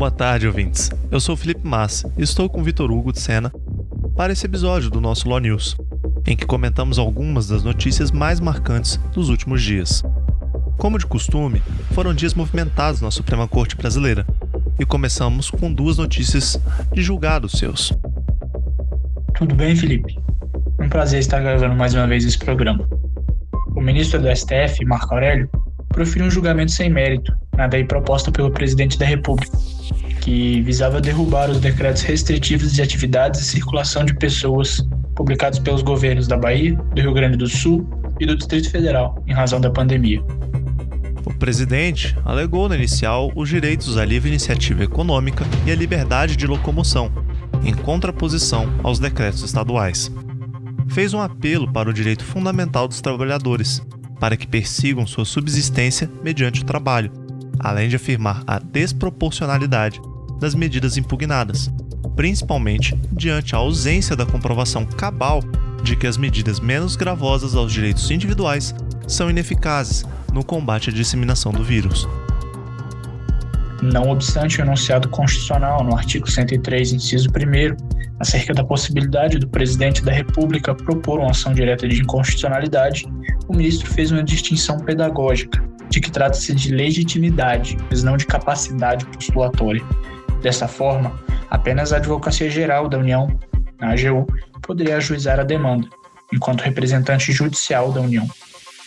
Boa tarde, ouvintes. Eu sou o Felipe Massa e estou com o Vitor Hugo de Sena para esse episódio do nosso Law News, em que comentamos algumas das notícias mais marcantes dos últimos dias. Como de costume, foram dias movimentados na Suprema Corte Brasileira e começamos com duas notícias de julgados seus. Tudo bem, Felipe? É um prazer estar gravando mais uma vez esse programa. O ministro do STF, Marco Aurélio, proferiu um julgamento sem mérito na lei proposta pelo presidente da República, que visava derrubar os decretos restritivos de atividades e circulação de pessoas publicados pelos governos da Bahia, do Rio Grande do Sul e do Distrito Federal, em razão da pandemia. O presidente alegou na inicial os direitos à livre iniciativa econômica e à liberdade de locomoção, em contraposição aos decretos estaduais. Fez um apelo para o direito fundamental dos trabalhadores, para que persigam sua subsistência mediante o trabalho, além de afirmar a desproporcionalidade das medidas impugnadas, principalmente diante a ausência da comprovação cabal de que as medidas menos gravosas aos direitos individuais são ineficazes no combate à disseminação do vírus. Não obstante o enunciado constitucional no artigo 103, inciso 1º, acerca da possibilidade do presidente da República propor uma ação direta de inconstitucionalidade, o ministro fez uma distinção pedagógica, de que trata-se de legitimidade, mas não de capacidade postulatória. Dessa forma, apenas a Advocacia Geral da União, a AGU, poderia ajuizar a demanda, enquanto representante judicial da União.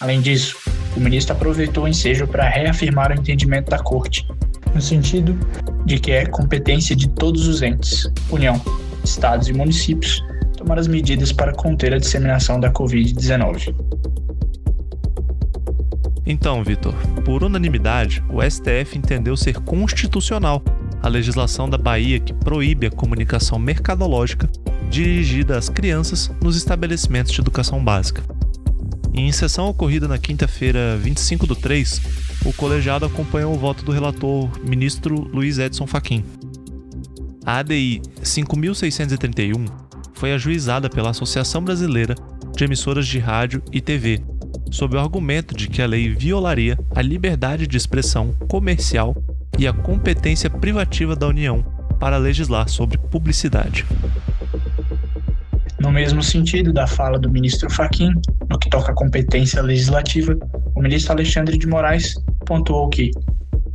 Além disso, o ministro aproveitou o ensejo para reafirmar o entendimento da Corte, no sentido de que é competência de todos os entes, União, Estados e municípios, tomar as medidas para conter a disseminação da Covid-19. Então, Vitor, por unanimidade, o STF entendeu ser constitucional a legislação da Bahia que proíbe a comunicação mercadológica dirigida às crianças nos estabelecimentos de educação básica. Em sessão ocorrida na quinta-feira, 25/3, o colegiado acompanhou o voto do relator ministro Luiz Edson Fachin. A ADI 5.631 foi ajuizada pela Associação Brasileira de Emissoras de Rádio e TV, sob o argumento de que a lei violaria a liberdade de expressão comercial e a competência privativa da União para legislar sobre publicidade. No mesmo sentido da fala do ministro Fachin, no que toca à competência legislativa, o ministro Alexandre de Moraes pontuou que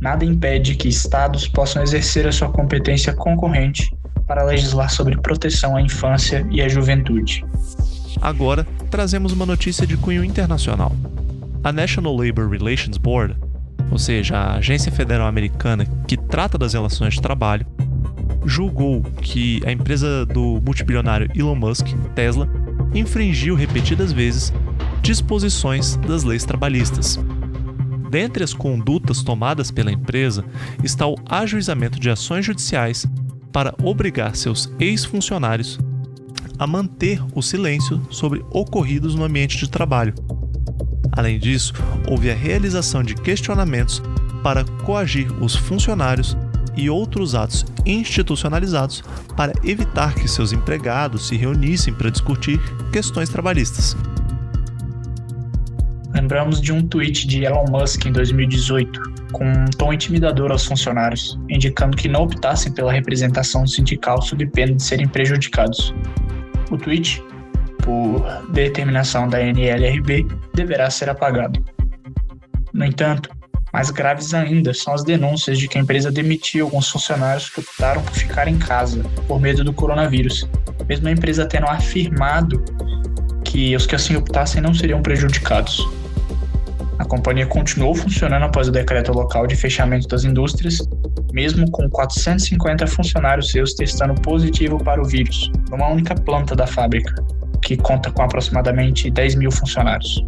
nada impede que estados possam exercer a sua competência concorrente para legislar sobre proteção à infância e à juventude. Agora, trazemos uma notícia de cunho internacional. A National Labor Relations Board, ou seja, a agência federal americana que trata das relações de trabalho, julgou que a empresa do multibilionário Elon Musk, Tesla, infringiu repetidas vezes disposições das leis trabalhistas. Dentre as condutas tomadas pela empresa está o ajuizamento de ações judiciais para obrigar seus ex-funcionários a manter o silêncio sobre ocorridos no ambiente de trabalho. Além disso, houve a realização de questionamentos para coagir os funcionários e outros atos institucionalizados para evitar que seus empregados se reunissem para discutir questões trabalhistas. Lembramos de um tweet de Elon Musk em 2018, com um tom intimidador aos funcionários, indicando que não optassem pela representação sindical sob pena de serem prejudicados. O tweet, por determinação da NLRB, deverá ser apagado. No entanto, mais graves ainda são as denúncias de que a empresa demitiu alguns funcionários que optaram por ficar em casa por medo do coronavírus, mesmo a empresa tendo afirmado que os que assim optassem não seriam prejudicados. A companhia continuou funcionando após o decreto local de fechamento das indústrias, mesmo com 450 funcionários seus testando positivo para o vírus, numa única planta da fábrica, que conta com aproximadamente 10 mil funcionários.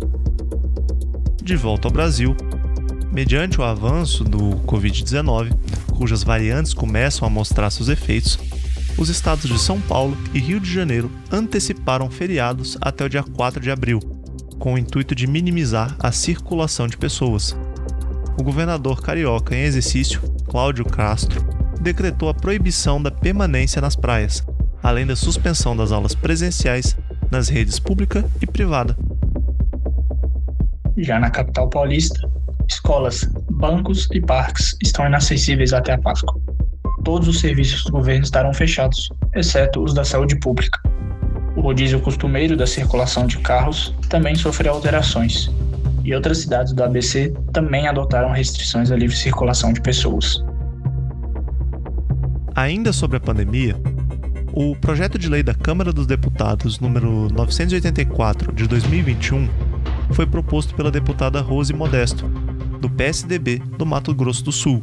De volta ao Brasil, mediante o avanço do Covid-19, cujas variantes começam a mostrar seus efeitos, os estados de São Paulo e Rio de Janeiro anteciparam feriados até o dia 4 de abril, com o intuito de minimizar a circulação de pessoas. O governador carioca em exercício, Cláudio Castro, decretou a proibição da permanência nas praias, além da suspensão das aulas presenciais nas redes pública e privada. Já na capital paulista, escolas, bancos e parques estão inacessíveis até a Páscoa. todos os serviços do governo estarão fechados, exceto os da saúde pública. O rodízio costumeiro da circulação de carros também sofreu alterações, e outras cidades do ABC também adotaram restrições à livre circulação de pessoas. Ainda sobre a pandemia, o projeto de lei da Câmara dos Deputados número 984 de 2021 foi proposto pela deputada Rose Modesto, do PSDB do Mato Grosso do Sul.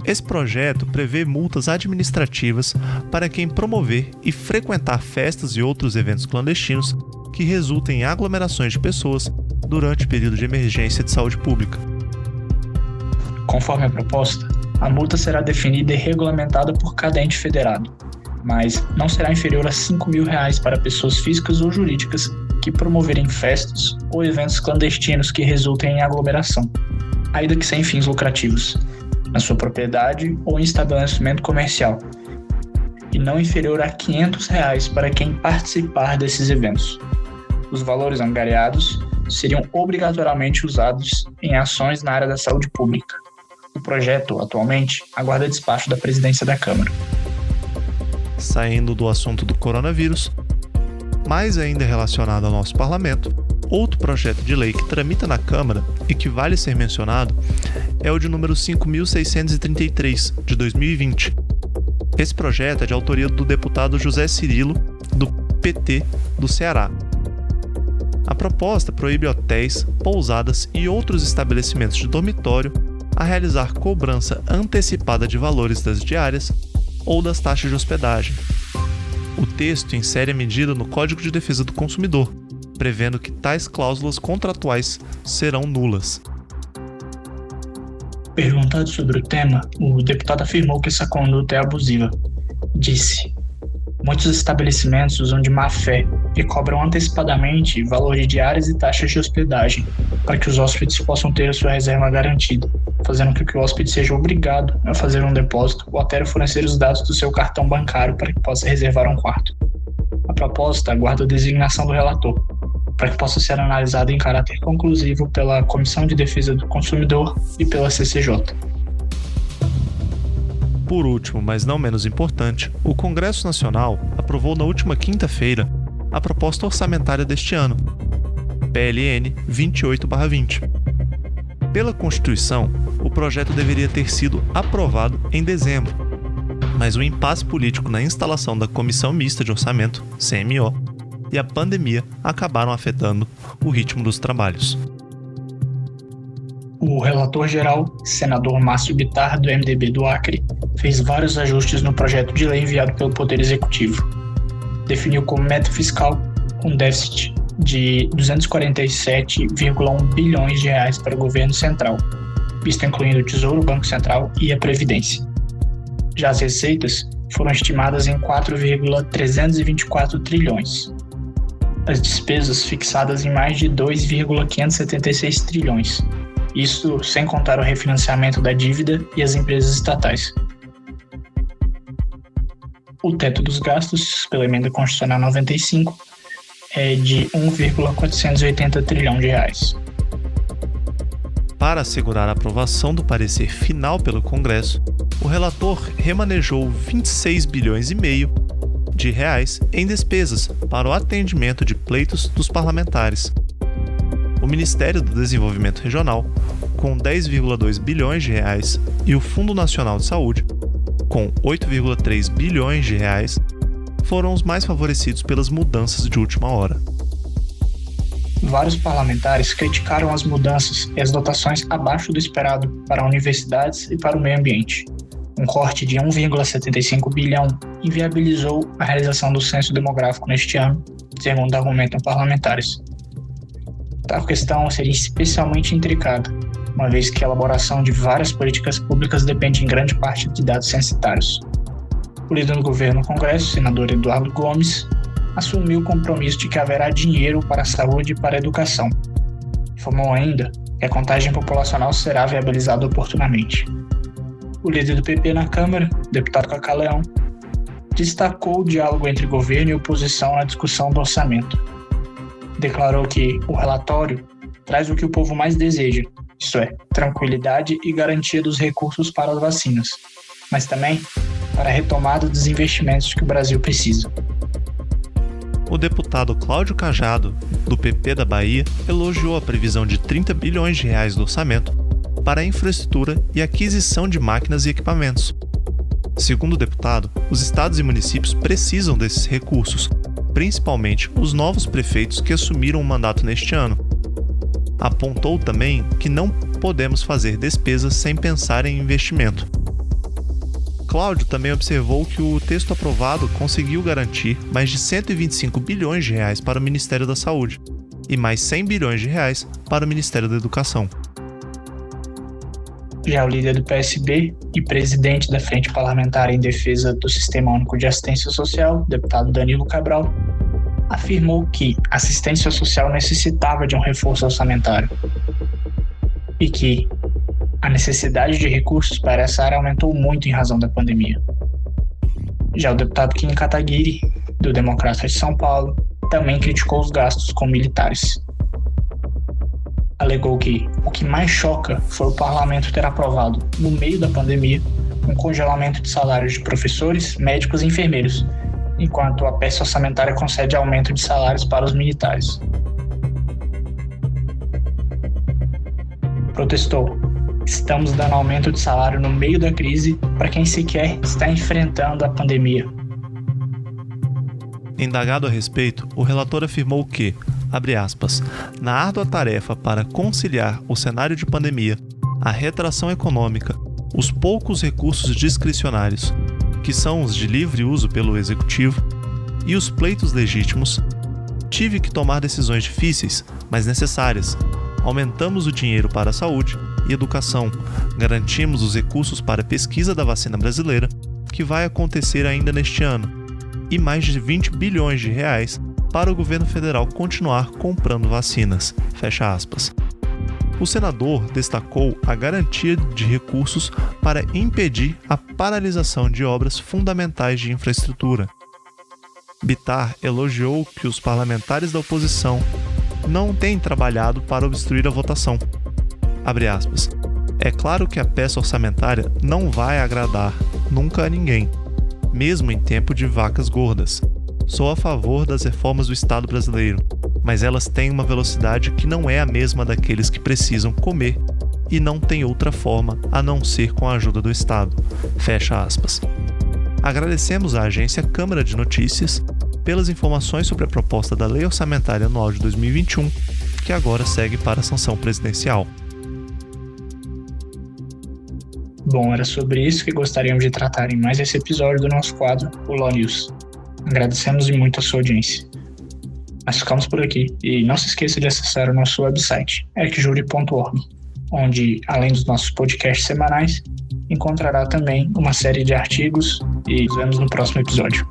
Esse projeto prevê multas administrativas para quem promover e frequentar festas e outros eventos clandestinos que resultem em aglomerações de pessoas durante o período de emergência de saúde pública. Conforme a proposta, a multa será definida e regulamentada por cada ente federado, mas não será inferior a R$ 5.000 para pessoas físicas ou jurídicas que promoverem festas ou eventos clandestinos que resultem em aglomeração, ainda que sem fins lucrativos, na sua propriedade ou em estabelecimento comercial, e não inferior a R$ 500 para quem participar desses eventos. Os valores angariados seriam obrigatoriamente usados em ações na área da saúde pública. O projeto, atualmente, aguarda despacho da presidência da Câmara. Saindo do assunto do coronavírus, mais ainda relacionado ao nosso parlamento, outro projeto de lei que tramita na Câmara e que vale ser mencionado é o de número 5.633, de 2020. Esse projeto é de autoria do deputado José Cirilo, do PT do Ceará. A proposta proíbe hotéis, pousadas e outros estabelecimentos de dormitório a realizar cobrança antecipada de valores das diárias ou das taxas de hospedagem. O texto insere a medida no Código de Defesa do Consumidor, prevendo que tais cláusulas contratuais serão nulas. Perguntado sobre o tema, o deputado afirmou que essa conduta é abusiva. Disse: muitos estabelecimentos usam de má fé e cobram antecipadamente valor de diárias e taxas de hospedagem para que os hóspedes possam ter a sua reserva garantida, fazendo com que o hóspede seja obrigado a fazer um depósito ou até fornecer os dados do seu cartão bancário para que possa reservar um quarto. A proposta aguarda a designação do relator, para que possa ser analisada em caráter conclusivo pela Comissão de Defesa do Consumidor e pela CCJ. Por último, mas não menos importante, o Congresso Nacional aprovou na última quinta-feira a proposta orçamentária deste ano, PLN 28/20. Pela Constituição, o projeto deveria ter sido aprovado em dezembro, mas o impasse político na instalação da Comissão Mista de Orçamento, CMO, e a pandemia acabaram afetando o ritmo dos trabalhos. O relator-geral, senador Márcio Bittar, do MDB do Acre, fez vários ajustes no projeto de lei enviado pelo Poder Executivo. Definiu como meta fiscal um déficit de 247,1 bilhões de reais para o governo central, visto incluindo o Tesouro, o Banco Central e a Previdência. Já as receitas foram estimadas em 4,324 trilhões. As despesas fixadas em mais de 2,576 trilhões, isso sem contar o refinanciamento da dívida e as empresas estatais. O teto dos gastos, pela Emenda Constitucional 95, é de 1,480 trilhão de reais. Para assegurar a aprovação do parecer final pelo Congresso, o relator remanejou 26 bilhões e meio de reais em despesas para o atendimento de pleitos dos parlamentares. O Ministério do Desenvolvimento Regional, com 10,2 bilhões de reais, e o Fundo Nacional de Saúde, com 8,3 bilhões de reais, foram os mais favorecidos pelas mudanças de última hora. Vários parlamentares criticaram as mudanças e as dotações abaixo do esperado para universidades e para o meio ambiente. Um corte de 1,75 bilhão inviabilizou a realização do censo demográfico neste ano, segundo argumentam parlamentares. Tal questão seria especialmente intricada, uma vez que a elaboração de várias políticas públicas depende em grande parte de dados censitários. O líder do governo no Congresso, senador Eduardo Gomes, assumiu o compromisso de que haverá dinheiro para a saúde e para a educação. Informou ainda que a contagem populacional será viabilizada oportunamente. O líder do PP na Câmara, deputado Cacá Leão, destacou o diálogo entre governo e oposição na discussão do orçamento. Declarou que o relatório traz o que o povo mais deseja, isto é, tranquilidade e garantia dos recursos para as vacinas, mas também para a retomada dos investimentos que o Brasil precisa. O deputado Cláudio Cajado, do PP da Bahia, elogiou a previsão de 30 bilhões de reais do orçamento para a infraestrutura e aquisição de máquinas e equipamentos. Segundo o deputado, os estados e municípios precisam desses recursos, principalmente os novos prefeitos que assumiram o mandato neste ano. Apontou também que não podemos fazer despesas sem pensar em investimento. Cláudio também observou que o texto aprovado conseguiu garantir mais de 125 bilhões de reais para o Ministério da Saúde e mais 100 bilhões de reais para o Ministério da Educação. Já o líder do PSB e presidente da Frente Parlamentar em Defesa do Sistema Único de Assistência Social, deputado Danilo Cabral, afirmou que a assistência social necessitava de um reforço orçamentário e que a necessidade de recursos para essa área aumentou muito em razão da pandemia. Já o deputado Kim Kataguiri, do Democratas de São Paulo, também criticou os gastos com militares. Alegou que o que mais choca foi o parlamento ter aprovado, no meio da pandemia, um congelamento de salários de professores, médicos e enfermeiros, enquanto a peça orçamentária concede aumento de salários para os militares. Protestou: estamos dando aumento de salário no meio da crise para quem sequer está enfrentando a pandemia. Indagado a respeito, o relator afirmou que, abre aspas, na árdua tarefa para conciliar o cenário de pandemia, a retração econômica, os poucos recursos discricionários, que são os de livre uso pelo Executivo, e os pleitos legítimos, tive que tomar decisões difíceis, mas necessárias. Aumentamos o dinheiro para a saúde e educação, garantimos os recursos para a pesquisa da vacina brasileira, que vai acontecer ainda neste ano, e mais de 20 bilhões de reais para o governo federal continuar comprando vacinas. Fecha aspas. O senador destacou a garantia de recursos para impedir a paralisação de obras fundamentais de infraestrutura. Bittar elogiou que os parlamentares da oposição não têm trabalhado para obstruir a votação. Abre aspas. É claro que a peça orçamentária não vai agradar nunca a ninguém, mesmo em tempo de vacas gordas. Sou a favor das reformas do Estado brasileiro, mas elas têm uma velocidade que não é a mesma daqueles que precisam comer e não tem outra forma a não ser com a ajuda do Estado. Fecha aspas. Agradecemos à agência Câmara de Notícias pelas informações sobre a proposta da Lei Orçamentária Anual de 2021, que agora segue para a sanção presidencial. Bom, era sobre isso que gostaríamos de tratar em mais esse episódio do nosso quadro, o Law News. Agradecemos muito a sua audiência. Nós ficamos por aqui e não se esqueça de acessar o nosso website, ecjuri.org, onde, além dos nossos podcasts semanais, encontrará também uma série de artigos e nos vemos no próximo episódio.